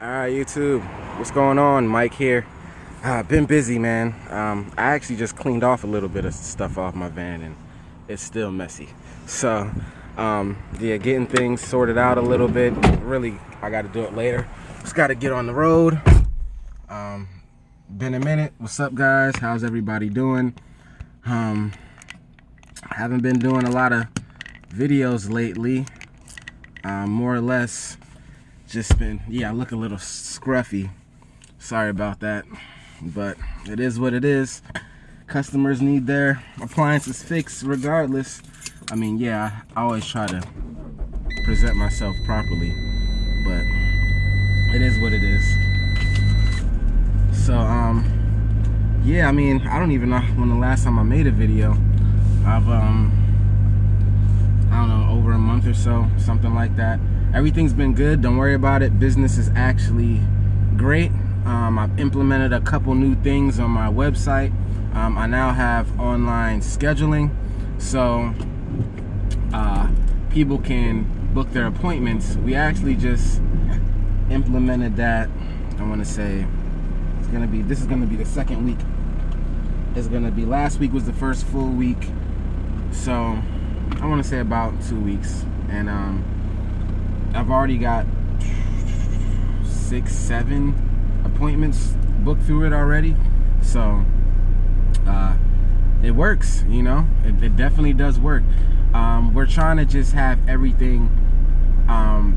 Alright, YouTube, what's going on? Mike here. Been busy, man. I actually just cleaned off a little bit of stuff off my van and it's still messy. So, yeah, getting things sorted out a little bit. Really, I got to do it later. Just got to get on the road. Been a minute. What's up, guys? How's everybody doing? Haven't been doing a lot of videos lately. More or less just been, I look a little scruffy. Sorry about that, but it is what it is. Customers need their appliances fixed regardless. I mean, I always try to present myself properly, but it is what it is. So, I mean, I don't even know when the last time I made a video. I've, I don't know, over a month or so, something like that. Everything's been good, don't worry about it. Business is actually great. I've implemented a couple new things on my website. I now have online scheduling, so people can book their appointments. We actually just implemented that. I want to say this is gonna be the second week. It's gonna be, last week was the first full week, so I want to say about 2 weeks, and I've already got 6-7 appointments booked through it already. So it works, you know. It definitely does work. We're trying to just have everything,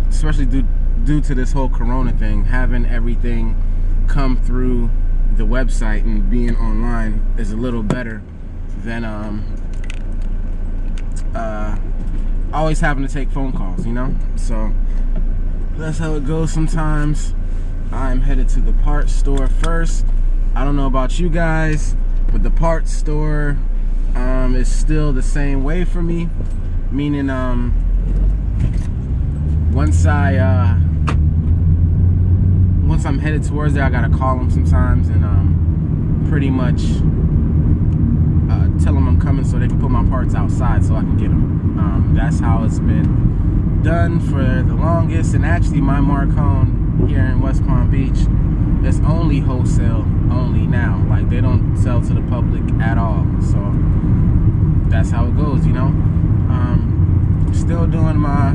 especially due to this whole Corona thing, having everything come through the website and being online is a little better than always having to take phone calls, you know. So that's how it goes sometimes. I'm headed to the parts store first. I don't know about you guys, but the parts store is still the same way for me. Meaning, once I'm headed towards there, I gotta call them sometimes and pretty much tell them I'm coming so they can put my parts outside so I can get them. That's how it's been done for the longest. And actually, my Marcone here in West Palm Beach is only wholesale only now. Like, they don't sell to the public at all. So that's how it goes, you know. Still doing my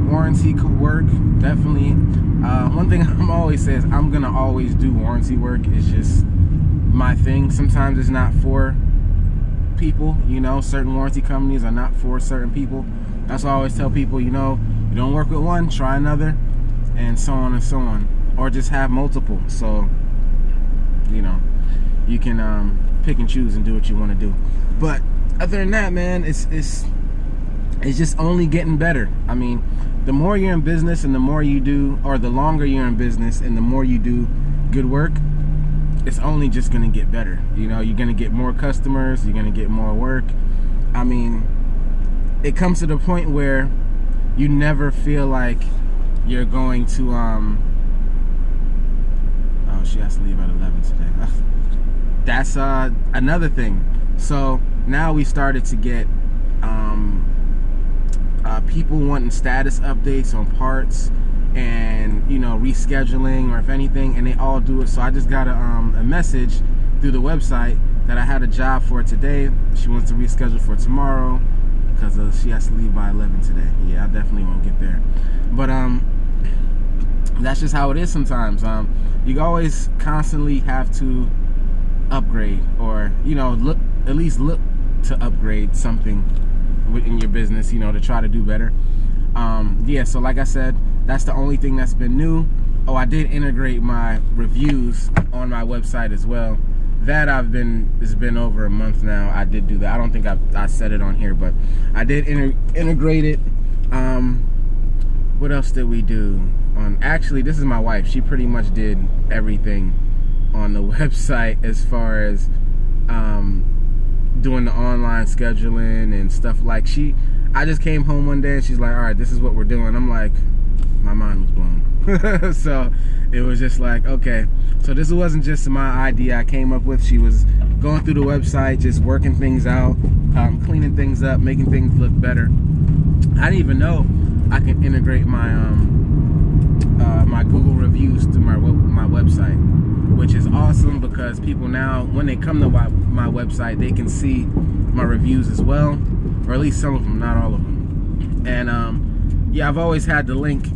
warranty work, definitely. One thing I'm always says, I'm gonna always do warranty work. It's just my thing. Sometimes it's not for people, you know. Certain warranty companies are not for certain people. That's why I always tell people, you know, you don't work with one, try another, and so on and so on, or just have multiple. So, you know, you can pick and choose and do what you want to do. But other than that, man, it's just only getting better. I mean, the more you're in business and the more you do, or the longer you're in business and the more you do good work, it's only just gonna get better. You know, you're gonna get more customers, you're gonna get more work. I mean, it comes to the point where you never feel like you're going to oh, she has to leave at 11 today. That's another thing. So now we started to get people wanting status updates on parts and, you know, rescheduling, or if anything, and they all do it. So I just got a message through the website that I had a job for today. She wants to reschedule for tomorrow because she has to leave by 11 today. Yeah, I definitely won't get there, but that's just how it is sometimes. You always constantly have to upgrade, or, you know, at least look to upgrade something in your business, you know, to try to do better. So like I said, that's the only thing that's been new. Oh, I did integrate my reviews on my website as well. That it's been over a month now. I did do that. I don't think I said it on here, but I did integrate it. What else did we do? Actually, this is my wife. She pretty much did everything on the website as far as doing the online scheduling and stuff. Like, I just came home one day and she's like, all right, this is what we're doing. I'm like, my mind was blown. So it was just like, okay, so this wasn't just my idea I came up with. She was going through the website, just working things out, cleaning things up, making things look better. I didn't even know I can integrate my because people now, when they come to my website, they can see my reviews as well, or at least some of them, not all of them. And yeah, I've always had the link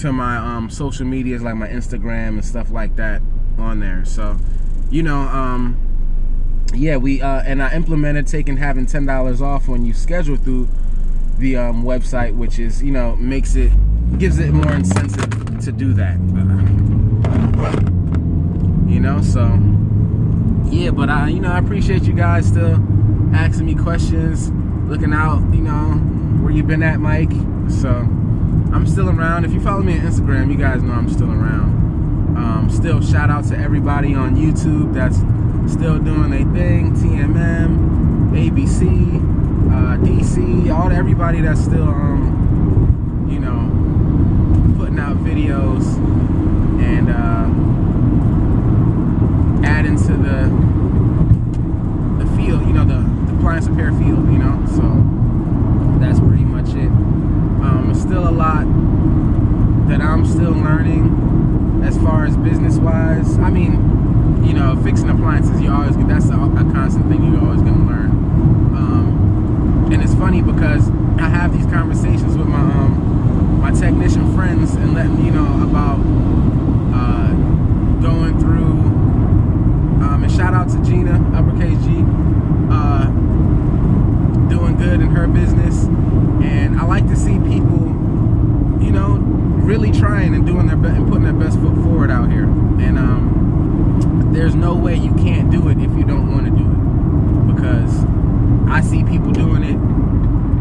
to my social medias, like my Instagram and stuff like that, on there. So, you know, yeah, we and I implemented having $10 off when you schedule through the website, which is, you know, gives it more incentive to do that. You know, so yeah, but I appreciate you guys still asking me questions, looking out, you know, where you been at, Mike. So I'm still around. If you follow me on Instagram, you guys know I'm still around. Still shout out to everybody on YouTube that's still doing their thing. TMM, ABC, DC, everybody that's still you know, putting out videos and adding to the field, you know, the appliance repair field, you know. So that's pretty much it. It's still a lot that I'm still learning as far as business-wise. I mean, you know, fixing appliances, that's a constant thing you're always gonna learn. And it's funny because I have these conversations with my technician friends and letting you know about going through. And shout out to Gina, uppercase G, doing good in her business. And I like to see people, you know, really trying and doing their best and putting their best foot forward out here. And there's no way you can't do it if you don't want to do it, because I see people doing it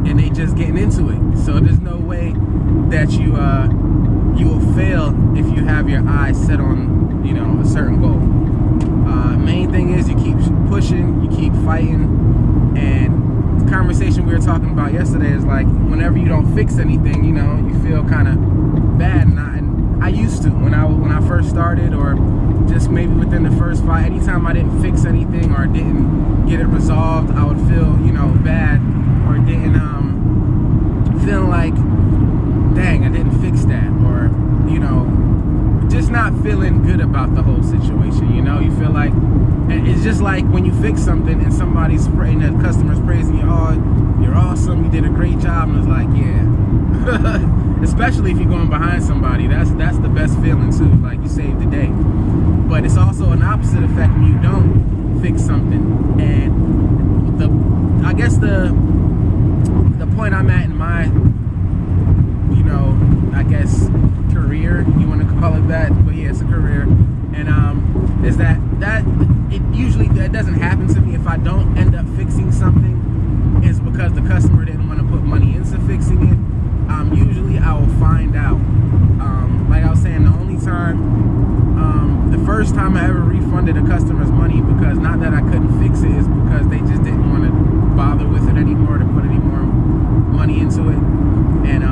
and they just getting into it. So there's no way that you will fail if you have your eyes set on, you know, a certain goal. Main thing is you keep pushing, you keep fighting. And the conversation we were talking about yesterday is like, whenever you don't fix anything, you know, you feel kind of bad. And I used to when I first started, or just maybe within the first 5. Anytime I didn't fix anything or didn't get it resolved, I would feel, you know, bad, or didn't feeling like, dang, I didn't fix that, or, you know, just not feeling good about the whole situation. You know, you feel like, and it's just like when you fix something and somebody's praying, the customer's praising you, oh, you're awesome, you did a great job, and it's like, yeah. Especially if you're going behind somebody, that's the best feeling too, like you saved the day. But it's also an opposite effect when you don't fix something. And I guess the point I'm at in my, you know, I guess career, you want to call it that, but yeah, it's a career. And is that it usually, that doesn't happen to me if I don't end up fixing something, is because the customer didn't want to put money into fixing it. Usually I will find out. Like I was saying, the first time I ever refunded a customer's money, because not that I couldn't fix it, is because they just didn't want to bother with it anymore, to put any more money into it. And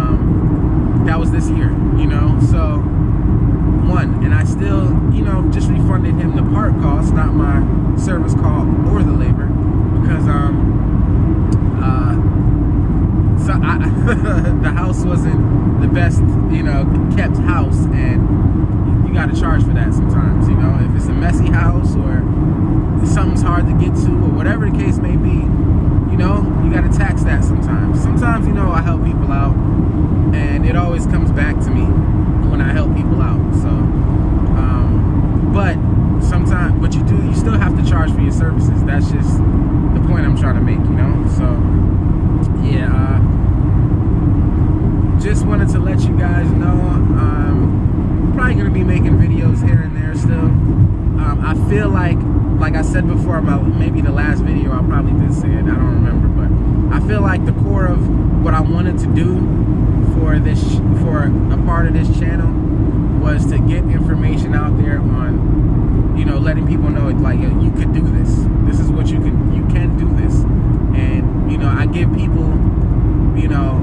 that was this year, you know. So and I still, you know, just refunded him the part cost, not my service call or the labor, because so the house wasn't the best, you know, kept house, and you got to charge for that sometimes, you know. If it's a messy house or something's hard to get to, or whatever the case may be, you know, you got to tax that sometimes. Sometimes, you know, I help people out, and it always comes back to me when I help people out. So, but you still have to charge for your services. That's just the point I'm trying to make, you know. So, yeah, just wanted to let you guys know. I'm probably gonna be making videos here and there still. I feel like I said before about maybe the last video, I probably did say it, I don't remember, but I feel like the core of what I wanted to do for a part of this channel was to get information out there on, you know, letting people know, like, you could do this. This is what you can do this. And, you know, I give people, you know,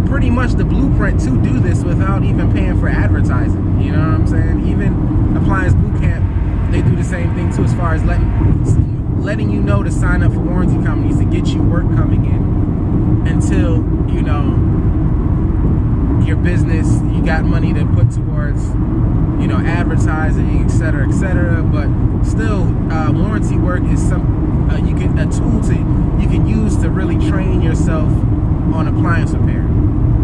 pretty much the blueprint to do this without even paying for advertising. You know what I'm saying? Even Appliance Bootcamp, they do the same thing too, as far as letting you know to sign up for warranty companies to get you work coming in until, you know, your business, you got money to put towards, you know, advertising, etc., but still, warranty work is a tool you can use to really train yourself on appliance repair.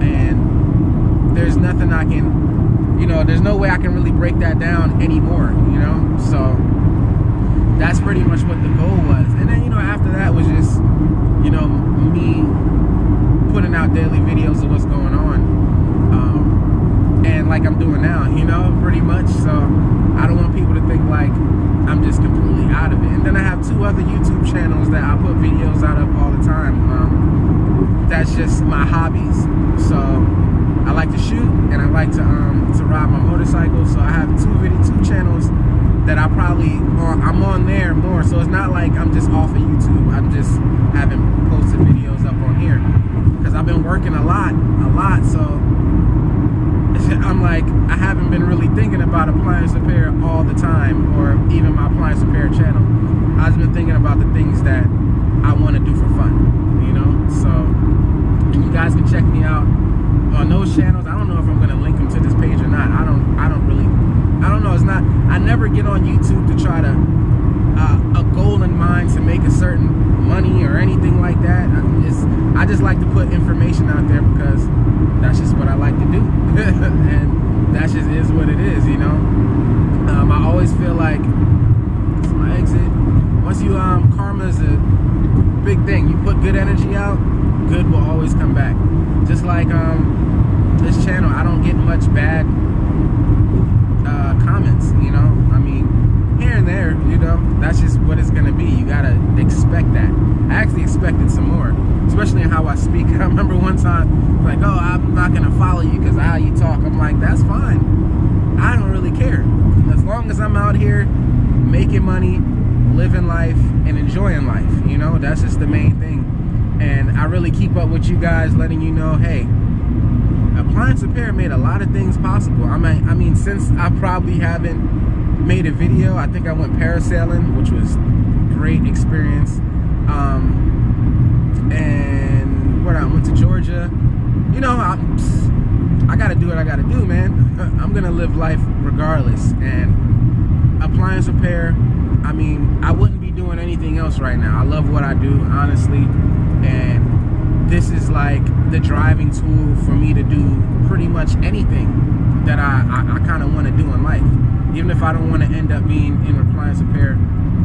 And there's nothing I can, you know, there's no way I can really break that down anymore, you know. So that's pretty much what the goal was. And then, you know, after that was just, you know, me putting out daily videos of what's going on, and like I'm doing now, you know, pretty much. So I don't want people to think like I'm just completely out of it. And then I have 2 other YouTube channels that I put videos out of all the time. That's just my hobbies. So I like to shoot, and I like to ride my motorcycle. So I have 2 channels that I'm on there more. So it's not like I'm just off of YouTube. I'm just haven't posted videos up on here because I've been working a lot. So I'm like, I haven't been really thinking about appliance repair all the time, or even my appliance repair channel. I've been thinking about the things that I want to do for fun, you know. So, and you guys can check me out on those channels. I don't know if I'm going to link them to this page or not. I don't know. It's not, I never get on YouTube to try to a goal in mind to make a certain money or anything like that. I just like to put information out there because that's just what I like to do. And that just is what it is, you know. I always feel like it's my exit. Once you karma is a big thing. You put good energy out, good will always come back. Just like this channel, I don't get much bad comments, you know. I mean, here and there, you know, that's just what it's gonna be. You gotta expect that. I actually expected some more, especially in how I speak. I remember one time, like, oh, I'm not gonna follow you because of how you talk. I'm like, that's fine. I don't really care. As long as I'm out here making money, living life, and enjoying life, you know, that's just the main thing. And I really keep up with you guys, letting you know, hey, appliance repair made a lot of things possible. I mean, since I probably haven't made a video, I think I went parasailing, which was a great experience. And where I went to Georgia, you know, I gotta do what I gotta do, man. I'm gonna live life regardless. And appliance repair, I mean, I wouldn't be doing anything else right now. I love what I do, honestly, and this is like the driving tool for me to do pretty much anything that I kind of want to do in life. Even if I don't want to end up being in appliance repair,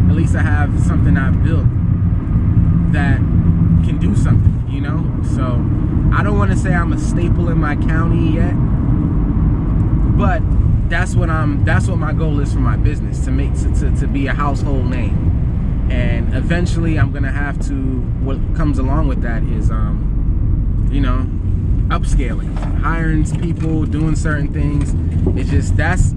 at least I have something I've built that can do something, you know. So I don't want to say I'm a staple in my county yet, but that's what my goal is for my business, to be a household name. And eventually I'm gonna have to, what comes along with that is you know, upscaling, hiring people, doing certain things. It's just, that's,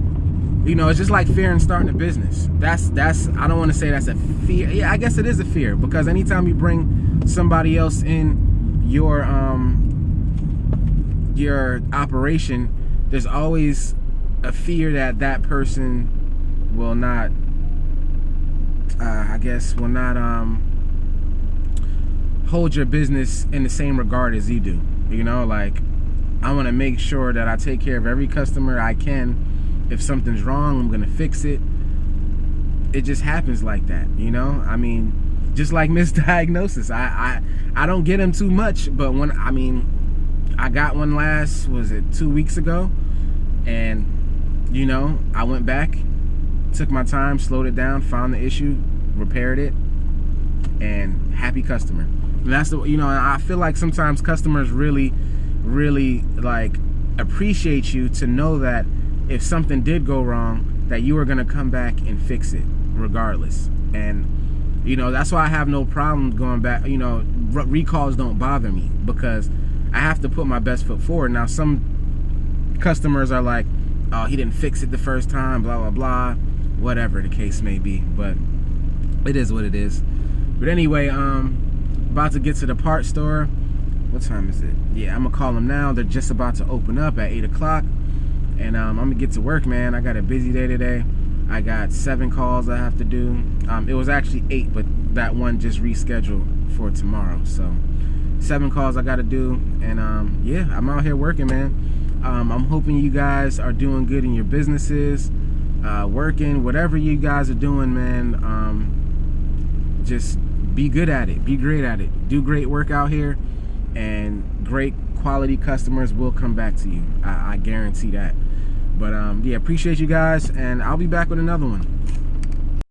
you know, it's just like fear in starting a business. That's I don't want to say that's a fear. Yeah, I guess it is a fear, because anytime you bring somebody else in your operation, there's always a fear that that person will not will not hold your business in the same regard as you do. You know, like, I want to make sure that I take care of every customer I can. If something's wrong, I'm gonna fix it. It just happens like that, you know. I mean, just like misdiagnosis, I don't get them too much, but when I got one last, was it 2 weeks ago, and you know, I went back, took my time, slowed it down, found the issue, repaired it, and happy customer. And that's the, you know, I feel like sometimes customers really like appreciate you to know that if something did go wrong, that you are gonna come back and fix it regardless. And you know, that's why I have no problem going back. You know, recalls don't bother me, because I have to put my best foot forward. Now, some customers are like, oh, he didn't fix it the first time, blah blah blah, whatever the case may be, but it is what it is. But anyway, about to get to the part store. What time is it? Yeah, I'm gonna call them now. They're just about to open up at 8 o'clock, and I'm gonna get to work, man. I got a busy day today. I got 7 calls I have to do. It was actually 8, but that one just rescheduled for tomorrow. So 7 calls I gotta do, and yeah, I'm out here working, man. I'm hoping you guys are doing good in your businesses, working, whatever you guys are doing, man. Just be good at it, be great at it, do great work out here, and great quality customers will come back to you. I guarantee that. But yeah, appreciate you guys, and I'll be back with another one.